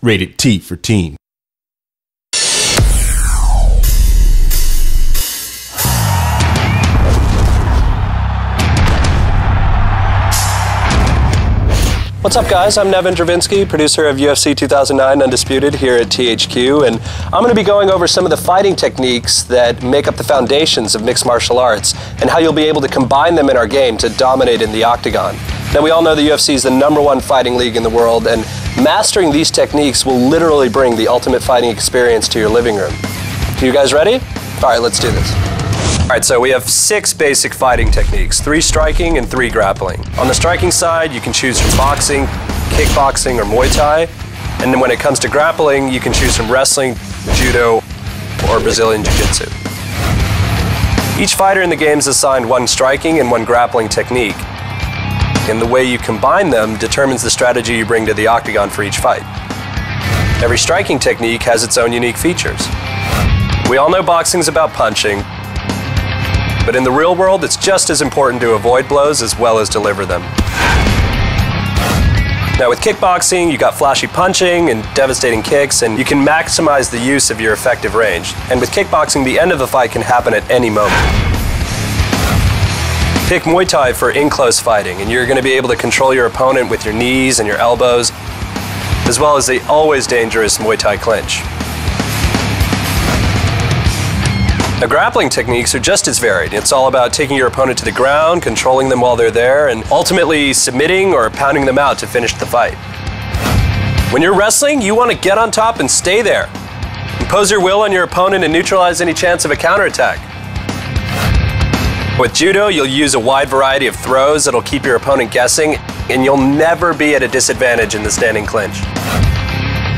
Rated T for teen. What's up, guys? I'm Nevin Dravinsky, producer of UFC 2009 Undisputed here at THQ, and I'm going to be going over some of the fighting techniques that make up the foundations of mixed martial arts and how you'll be able to combine them in our game to dominate in the octagon. Now, we all know the UFC is the #1 fighting league in the world, and mastering these techniques will literally bring the ultimate fighting experience to your living room. You guys ready? All right, let's do this. All right, so we have 6 basic fighting techniques, 3 striking and 3 grappling. On the striking side, you can choose from boxing, kickboxing, or Muay Thai. And then when it comes to grappling, you can choose from wrestling, judo, or Brazilian Jiu-Jitsu. Each fighter in the game is assigned 1 striking and 1 grappling technique. And the way you combine them determines the strategy you bring to the octagon for each fight. Every striking technique has its own unique features. We all know boxing's about punching, but in the real world, it's just as important to avoid blows as well as deliver them. Now, with kickboxing, you got flashy punching and devastating kicks, and you can maximize the use of your effective range. And with kickboxing, the end of the fight can happen at any moment. Pick Muay Thai for in-close fighting, and you're going to be able to control your opponent with your knees and your elbows, as well as the always dangerous Muay Thai clinch. Now, grappling techniques are just as varied. It's all about taking your opponent to the ground, controlling them while they're there, and ultimately submitting or pounding them out to finish the fight. When you're wrestling, you want to get on top and stay there. Impose your will on your opponent and neutralize any chance of a counterattack. With judo, you'll use a wide variety of throws that'll keep your opponent guessing, and you'll never be at a disadvantage in the standing clinch.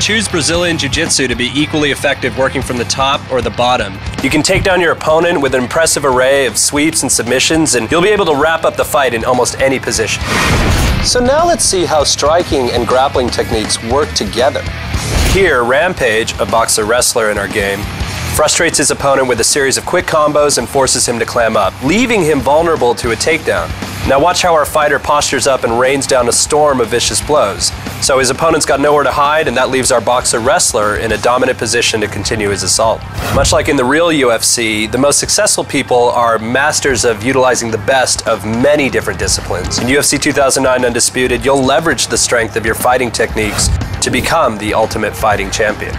Choose Brazilian Jiu-Jitsu to be equally effective working from the top or the bottom. You can take down your opponent with an impressive array of sweeps and submissions, and you'll be able to wrap up the fight in almost any position. So now let's see how striking and grappling techniques work together. Here, Rampage, a boxer-wrestler in our game, frustrates his opponent with a series of quick combos and forces him to clam up, leaving him vulnerable to a takedown. Now watch how our fighter postures up and rains down a storm of vicious blows. So his opponent's got nowhere to hide, and that leaves our boxer-wrestler in a dominant position to continue his assault. Much like in the real UFC, the most successful people are masters of utilizing the best of many different disciplines. In UFC 2009 Undisputed, you'll leverage the strength of your fighting techniques to become the ultimate fighting champion.